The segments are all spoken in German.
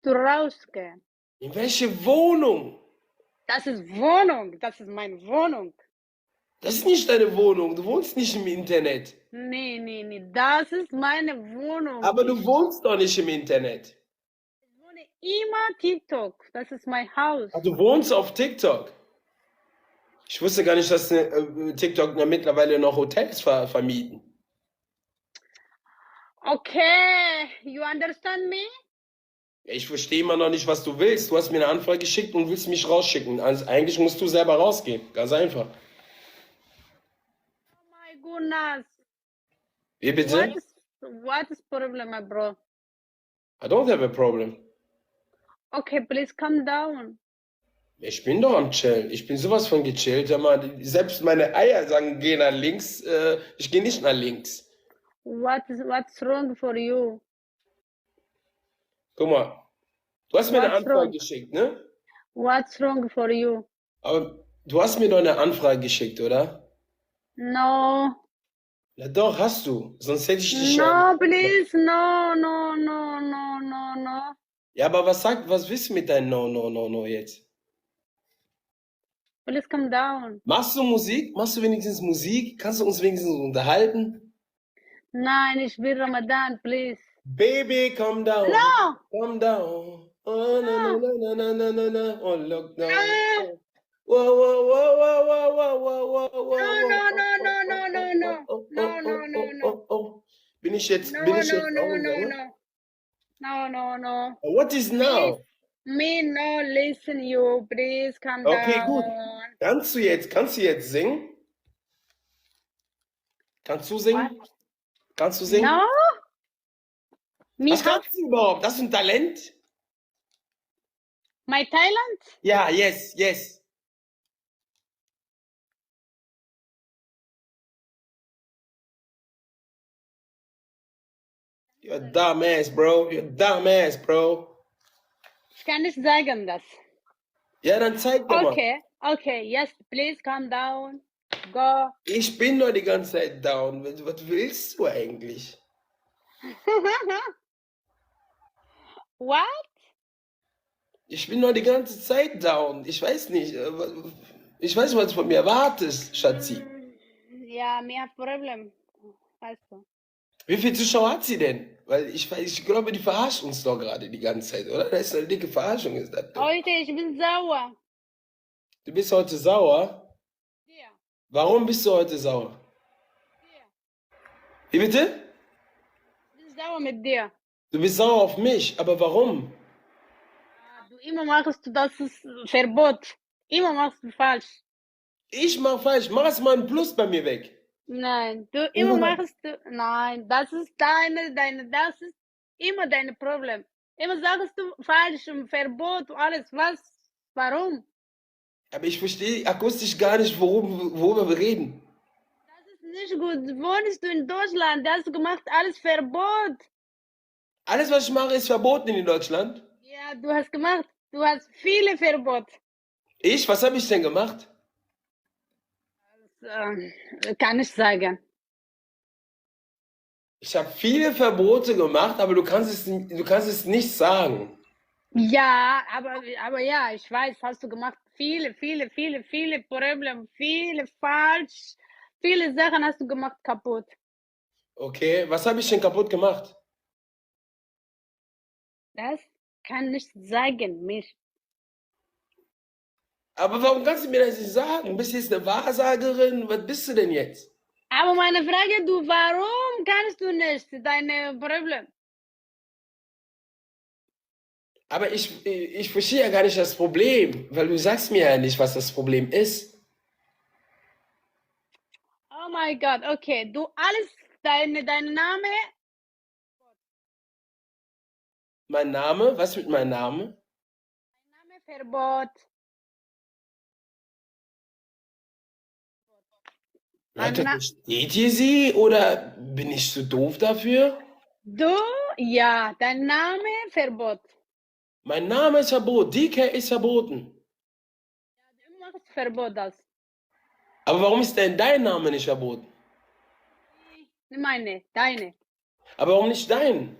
du rausgehen? In welche Wohnung? Das ist Wohnung. Das ist meine Wohnung. Das ist nicht deine Wohnung. Du wohnst nicht im Internet. Nee, nee, nee. Das ist meine Wohnung. Aber du wohnst doch nicht im Internet. Ich wohne immer TikTok. Das ist mein Haus. Ach, du wohnst auf TikTok. Ich wusste gar nicht, dass TikTok mittlerweile noch Hotels vermieten. Okay, you understand me? Ich verstehe immer noch nicht, was du willst. Du hast mir eine Anfrage geschickt und willst mich rausschicken. Also eigentlich musst du selber rausgehen. Ganz einfach. Oh my goodness. Wie bitte? What is problem, my bro? I don't have a problem. Okay, please calm down. Ich bin doch am Chillen. Ich bin sowas von gechillt. Ja, Mann, selbst meine Eier sagen, geh nach links. Ich gehe nicht nach links. What's wrong for you? Guck mal, du hast mir eine What's Anfrage wrong? geschickt, ne? What's wrong for you? Aber du hast mir doch eine Anfrage geschickt, oder? No. Na doch, hast du. Sonst hätte ich dich ja. No, please, no, no, no, no, no, no. Ja, aber was willst du mit deinem No, No, No, No jetzt? Please calm down. Machst du Musik? Machst du wenigstens Musik? Kannst du uns wenigstens unterhalten? Nein, ich will Ramadan, please. Baby, come down. No! Come down. Oh, na, na, na, na, na, na, na. Oh, look down. No! Whoa, whoa, whoa, whoa, whoa, whoa, whoa, whoa, whoa. No, no, no, no, no, no, no. No, no, no, no. Bin ich jetzt No, auch no, no, in no, Sorge? no. No, no, no. What is now? Me no listen you, please calm Okay, gut. down. Kannst du jetzt singen? Kannst du singen? What? Kannst du singen? No? Me Was have kannst du überhaupt? Das ist ein Talent? my Thailand? Ja, yes, yes. You're a dumbass, bro. You're a dumbass, bro. Ich kann nicht sagen das. Ja, dann zeig doch mal. Okay, okay, yes, please calm down. Go. Ich bin doch die ganze Zeit down. Was willst du eigentlich? What? Ich bin doch die ganze Zeit down. Ich weiß nicht. Ich weiß, was du von mir erwartest, Schatzi. Ja, mir hat Problem. Weißt du. Wie viele Zuschauer hat sie denn? Weil ich glaube, die verarscht uns doch gerade die ganze Zeit, oder? Das ist eine dicke Verarschung, ist das. Heute, ich bin sauer. Du bist heute sauer? Ja. Warum bist du heute sauer? Wie bitte? Ich bin sauer mit dir. Du bist sauer auf mich, aber warum? Du immer machst du das ist Verbot. Immer machst du falsch. Ich mach falsch. Mach erst mal ein Plus bei mir weg. Nein, du immer Ja. machst du. Nein, das ist das ist immer dein Problem. Immer sagst du falsch und Verbot, alles was. Warum? Aber ich verstehe akustisch gar nicht, worüber wir reden. Das ist nicht gut. Wohnst du in Deutschland? Das hast du gemacht, alles Verbot. Alles, was ich mache, ist verboten in Deutschland. Ja, du hast gemacht. Du hast viele Verbot. Ich? Was habe ich denn gemacht? Kann ich sagen. Ich habe viele Verbote gemacht, aber du kannst es nicht sagen. Ja, aber ja, ich weiß, hast du gemacht. Viele Probleme, viele falsch. Viele Sachen hast du gemacht kaputt. Okay, was habe ich denn kaputt gemacht? Das kann nicht sagen, mich. Aber warum kannst du mir das nicht sagen? Bist du jetzt eine Wahrsagerin? Was bist du denn jetzt? Aber meine Frage, warum kannst du nicht deine Probleme? Aber ich verstehe ja gar nicht das Problem, weil du sagst mir ja nicht, was das Problem ist. Oh mein Gott, okay, du alles, dein Name, Mein Name? Was mit meinem Namen? Name Verbot. Leute, Na- versteht ihr sie oder bin ich zu doof dafür? Du, ja, dein Name Verbot. Mein Name ist verboten, DK ist verboten. Du machst Verbot das. Aber warum ist denn dein Name nicht verboten? Meine, deine. Aber warum nicht dein?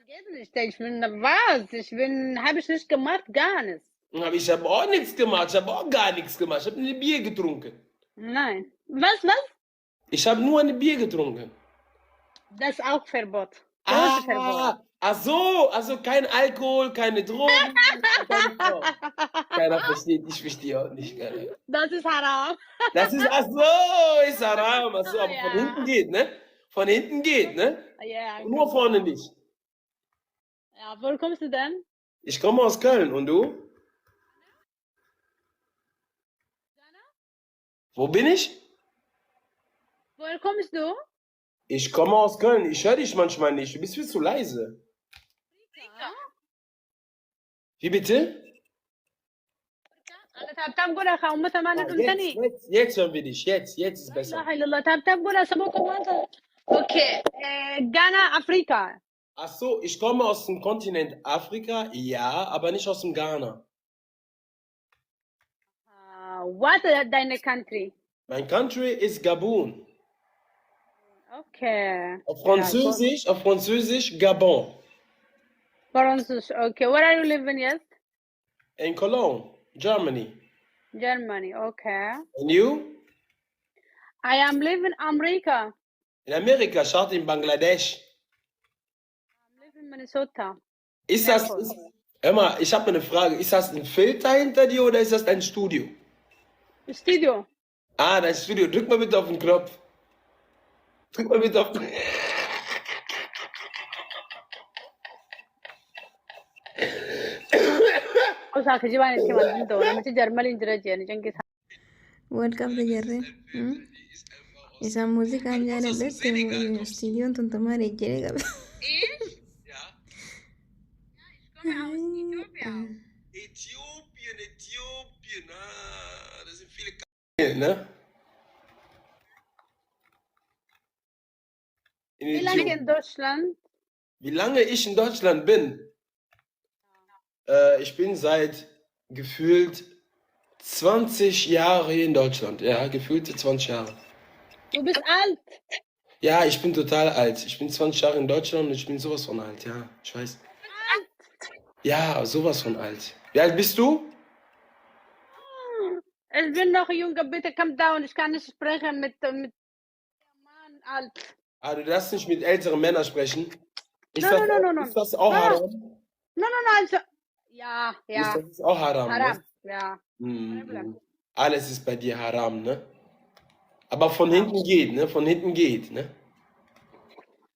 Geht nicht. Ich bin, was? Habe ich nicht gemacht, gar nichts. Aber ich habe auch nichts gemacht. Ich habe auch gar nichts gemacht. Ich habe ein Bier getrunken. Nein. Was? Ich habe nur ein Bier getrunken. Das ist auch Verbot. Großes Verbot. Also kein Alkohol, keine Drogen, keine Frau. Keiner versteht, ich verstehe auch nicht. Keiner. Das ist Haram. Das ist, ist Haram. Aber von Ja. hinten geht, ne? Von hinten geht, ne? Ja, Nur vorne nicht. Ja, wo kommst du denn? Ich komme aus Köln und du? Wo bin ich? Woher kommst du? Ich komme aus Köln. Ich höre dich manchmal nicht. Du bist viel zu leise. Wie bitte? أنا تعبتها بقولها ومتى ما ندون تاني. Jetzt hören wir dich. Jetzt ist es لا besser. إله إلا الله تعبتها بقولها سبوكم وانت. Okay. Ghana, Afrika. Ach so, ich komme aus dem Kontinent Afrika, ja, aber nicht aus dem Ghana. What is deine country? Mein Country ist Gabun. Okay. Auf Französisch Gabon. Französisch. Okay. Where are you living jetzt? In Cologne, Germany. Germany. Okay. And you? I am living America. In Amerika, schaut in Bangladesch. I live in Minnesota. Hör mal, ich habe eine Frage. Ist das ein Filter hinter dir oder ist das dein Studio? Studio. Ah, dein Studio. Drück mal bitte auf den Knopf. Drück mal bitte auf den Welcome to Jerry. Esa música ya era de studio tontomare llega. Äthiopien. Ah, das sind viele ne? Wie lange in Deutschland? Wie lange ich in Deutschland bin? Ich bin seit gefühlt 20 Jahre hier in Deutschland. Ja, gefühlte 20 Jahre. Du bist alt. Ja, ich bin total alt. Ich bin 20 Jahre in Deutschland und ich bin sowas von alt, ja, ich weiß. Ja, sowas von alt. Wie alt bist du? Ich bin noch jung, bitte calm down. Ich kann nicht sprechen mit Mann alt. Ah, du darfst nicht mit älteren Männern sprechen. No. Ist das auch Haram? No, also. Ja. Das ist auch Haram, Haram, ne? ja. Alles ist bei dir Haram, ne? Aber von hinten geht, ne? Von hinten geht, ne?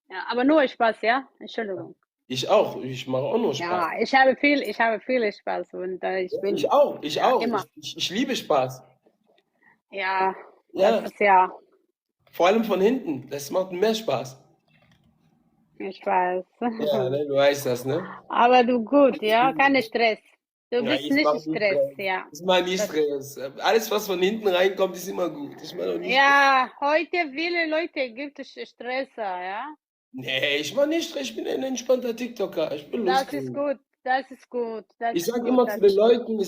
Ja, aber nur Spaß, ja? Entschuldigung. Ich auch. Ich mache auch nur Spaß. Ja, ich habe viel Spaß und Ich auch. Immer. Ich liebe Spaß. Ja, Ja. das ist ja. Vor allem von hinten. Das macht mehr Spaß. Ich weiß. Ja, ne? Du weißt das, ne? Aber du gut, ja? Kein Stress. Du Ja, bist ich nicht mach nie Stress, ja. Ich mache nie Stress. Alles, was von hinten reinkommt, ist immer gut. Ich mache nicht Ja, heute viele Leute gibt es Stress, ja? Nee, ich mache nicht Stress. Ich bin ein entspannter TikToker. Ich bin Das lustig. ist gut, das ist gut. Ich sage immer zu den Leuten, die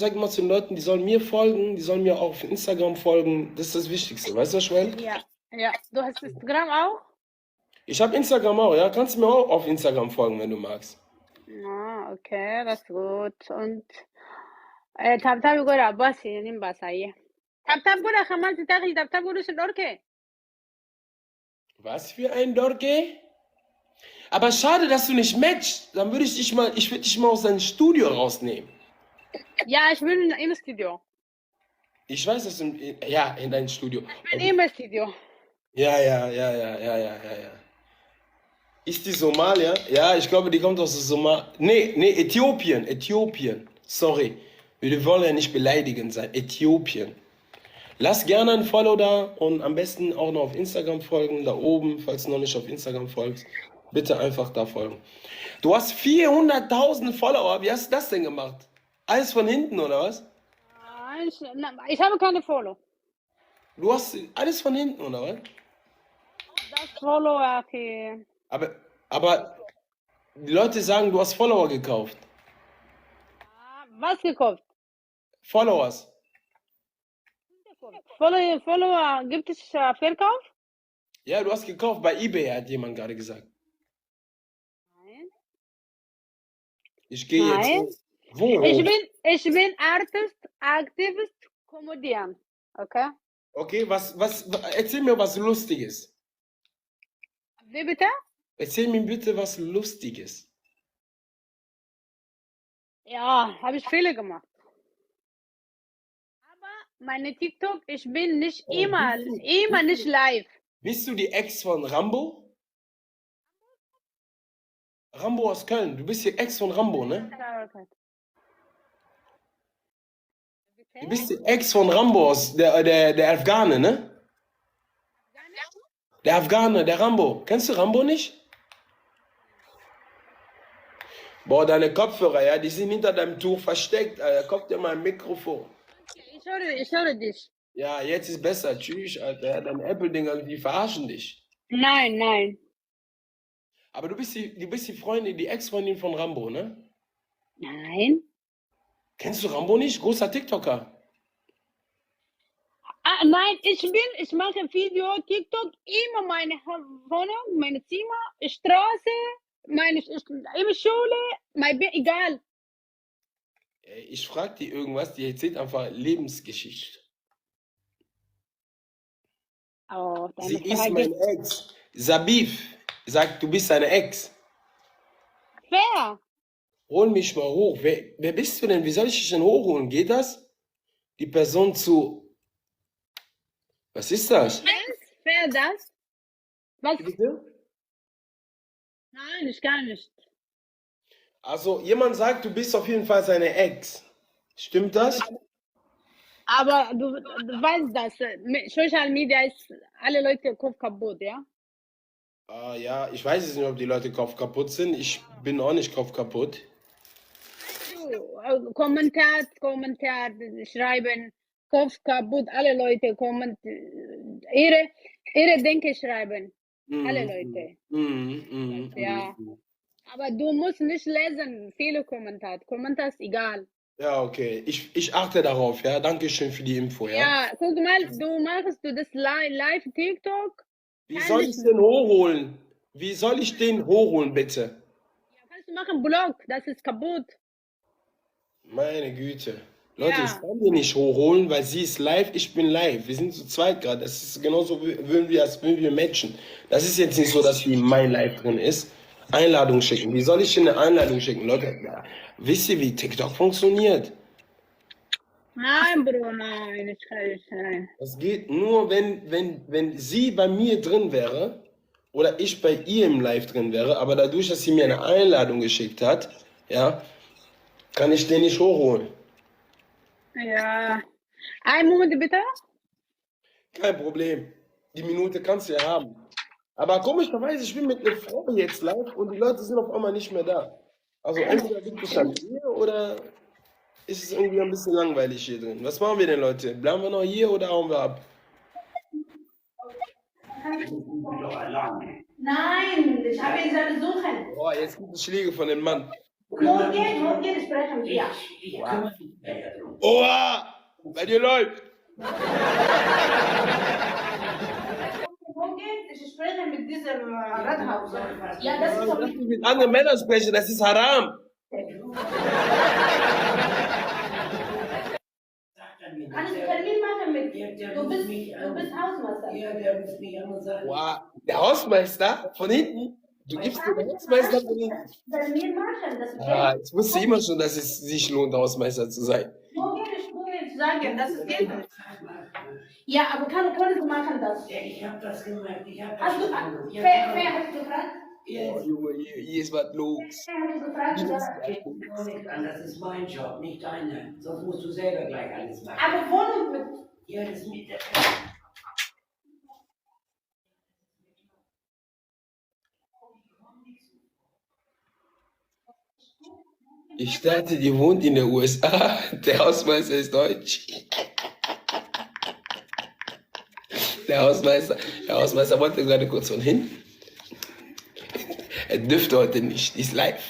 sollen mir folgen, die sollen mir auch auf Instagram folgen. Das ist das Wichtigste. Weißt du, was ich meine? Ja. Du hast Instagram auch? Ich habe Instagram auch, ja. Kannst du mir auch auf Instagram folgen, wenn du magst. Ah, okay, das ist gut. Und تبتب يقول عباسي نمبا سايه تبتب يقول خمال تتاغي تبتب يقول شدوركي. Was für ein Dorke? Aber schade, dass du nicht matchst. Dann würde ich dich mal aus deinem Studio rausnehmen. Ja, ich bin im Studio. Ich weiß, dass du, in deinem Studio. Ich bin im Studio. Ja. Ist die Somalia? Ja, ich glaube, die kommt aus Somalia. Nee, Äthiopien. Sorry. Wir wollen ja nicht beleidigend sein. Äthiopien. Lass gerne ein Follow da und am besten auch noch auf Instagram folgen. Da oben, falls du noch nicht auf Instagram folgst. Bitte einfach da folgen. Du hast 400.000 Follower. Wie hast du das denn gemacht? Alles von hinten, oder was? Ich habe keine Follow. Du hast alles von hinten, oder was? Das Follow, okay. Aber die Leute sagen, du hast Follower gekauft. Was gekauft? Followers. Follower, gibt es Verkauf? Ja, du hast gekauft bei eBay, hat jemand gerade gesagt. Nein. Ich gehe jetzt. Nein. Wo? Ich bin Artist, Aktivist, Comedian. Okay? Okay, erzähl mir was Lustiges. Wie bitte? Erzähl mir bitte was Lustiges. Ja, habe ich viele gemacht. Aber meine TikTok, ich bin nicht Oh, immer bist du- nicht live. Bist du die Ex von Rambo? Rambo aus Köln. Du bist die Ex von Rambo, ne? Du bist die Ex von Rambo aus der Afghane, ne? Der Afghane, der Rambo. Kennst du Rambo nicht? Boah, deine Kopfhörer, ja, die sind hinter deinem Tuch versteckt. Alter. Guck dir mal ein Mikrofon. Ich höre dich. Ja, jetzt ist besser. Tschüss, Alter. Deine Apple-Dinger, die verarschen dich. Nein, nein. Aber du bist die Freundin, die Ex-Freundin von Rambo, ne? Nein. Kennst du Rambo nicht? Großer TikToker. Ah, nein, ich mache Video, TikTok, immer meine Wohnung, meine Zimmer, Straße, meine Schule, egal. Ey, ich frag die irgendwas, die erzählt einfach Lebensgeschichte. Oh, Sie deine ist Frage. mein Ex. Sabif sagt, du bist seine Ex. Wer? Hol mich mal hoch. Wer bist du denn? Wie soll ich dich denn hochholen? Geht das? Die Person zu... Was ist das? Wer das? Was? Bitte? Nein, ich kann nicht. Also, jemand sagt, du bist auf jeden Fall seine Ex. Stimmt das? Aber du weißt das, Social Media ist, alle Leute Kopf kaputt, ja? Ah, ja, ich weiß jetzt nicht, ob die Leute Kopf kaputt sind. Ich bin auch nicht Kopf kaputt. Kommentar schreiben, Kopf kaputt, alle Leute ihre Denke schreiben, alle Leute. Ja. Aber du musst nicht lesen, viele Kommentare. Kommentar ist egal. Ja, okay. Ich achte darauf, ja. Dankeschön für die Info, ja. Ja, guck mal, machst das live TikTok? Wie soll ich den hochholen? Wie soll ich den hochholen, bitte? Ja, kannst du machen Blog, das ist kaputt. Meine Güte. Leute, Ja. ich kann die nicht hochholen, weil sie ist live, ich bin live. Wir sind zu zweit gerade. Das ist genauso, würden wir matchen. Das ist jetzt nicht so, dass sie in mein Live drin ist. Einladung schicken. Wie soll ich denn eine Einladung schicken? Leute, ja, wisst ihr, wie TikTok funktioniert? Nein, Bro, nein, ich kann nicht, nein. Das geht nur, wenn sie bei mir drin wäre oder ich bei ihr im Live drin wäre, aber dadurch, dass sie mir eine Einladung geschickt hat, ja, kann ich den nicht hochholen. Ja. Einen Moment bitte. Kein Problem. Die Minute kannst du ja haben. Aber komischerweise, ich bin mit einer Frau jetzt live und die Leute sind auf einmal nicht mehr da. Also entweder bin ich dann hier oder ist es irgendwie ein bisschen langweilig hier drin. Was machen wir denn, Leute? Bleiben wir noch hier oder hauen wir ab? Nein, ich habe ihn soll besuchen. Boah, jetzt gibt es Schläge von dem Mann. Morgen sprechen wir. Ich kümmere mich darum. Oha! Bei dir läuft! Ich spreche mit diesem Rathaus. Ja, das ist Lass mich mit anderen Männern sprechen, das ist haram. Kann ich Termin machen mit Der du ruft bist mich an. Hausmeister. Ja, der ruft mich an und sagt, Wow. Der Hausmeister von hinten? Du gibst dir den Hausmeister von hinten? Termin machen, das Ja, ich wusste immer schon, dass es sich lohnt, Hausmeister zu sein. Morgen ich sagen, das ist geht. Ja, aber können Sie machen das? ja, ich habe das gemacht. Ich habe das Hast du, gemacht. wer hat gefragt? Oh, Junge, hier ist was los. Wer hat gefragt? Ich tue nichts an, das ist mein Job, nicht deiner. Sonst musst du selber gleich alles machen. Aber Wohnung mit. Ja, das ist mit der. Ich dachte, die wohnt in den USA. Der Hausmeister ist deutsch. Der Hausmeister wollte gerade kurz von hinten. Er dürfte heute nicht, die ist live.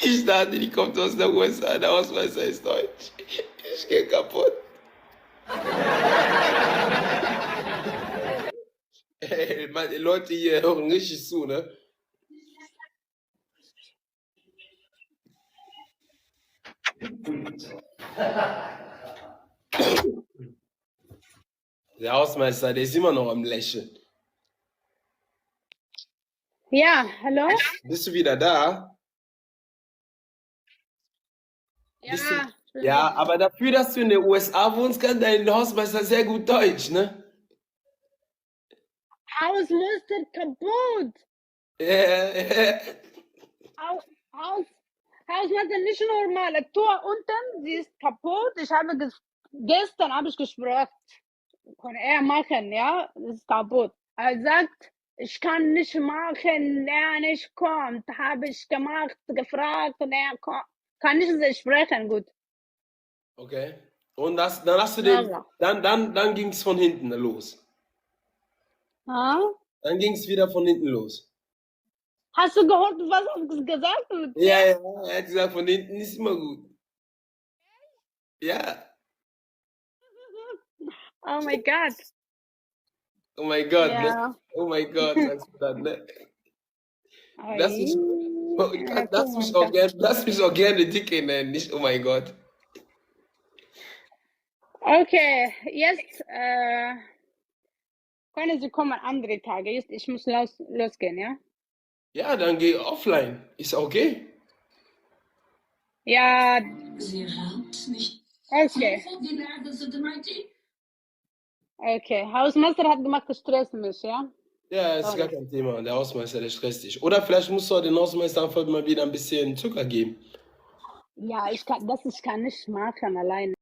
Ich dachte, die kommt aus der USA, der Hausmeister ist deutsch. Ich gehe kaputt. Ey, die Leute hier hören richtig zu, ne? Der Hausmeister, der ist immer noch am Lächeln. Ja, hallo? Bist du wieder da? Bist du... Ja, Ja, aber dafür, dass du in den USA wohnst, kann dein Hausmeister sehr gut Deutsch, ne? Hausmuster kaputt. Hausmuster nicht normal. Das Tor unten, sie ist kaputt. Gestern habe ich gesprochen. Kann er machen, ja? Das ist kaputt. Er sagt, ich kann nicht machen, er nicht kommt. Habe ich gemacht, gefragt und er kommt. Kann nicht sprechen, gut. Okay. Und dann hast du den, Ja. dann ging es von hinten los. Ah? Dann ging es wieder von hinten los. Hast du gehört, was er gesagt hat? Ja, er hat gesagt, von hinten ist immer gut. Ja. Oh mein Gott. Oh mein Gott, Ja. ne? Oh mein Gott, sagst du dann, ne? Lass mich, Ja, lass mich auch gerne Dicke nennen, nicht oh mein Gott. Okay, jetzt können Sie kommen andere Tage. Jetzt, ich muss losgehen, ja? Ja, dann geh offline. Ist okay. Ja, Sie raubt mich. okay. Okay, Hausmeister hat gemacht, das stresst mich, ja? Ja, ist gar kein Thema. Der Hausmeister, der stresst dich. Oder vielleicht musst du den Hausmeister einfach mal wieder ein bisschen Zucker geben. Ja, ich kann nicht machen alleine.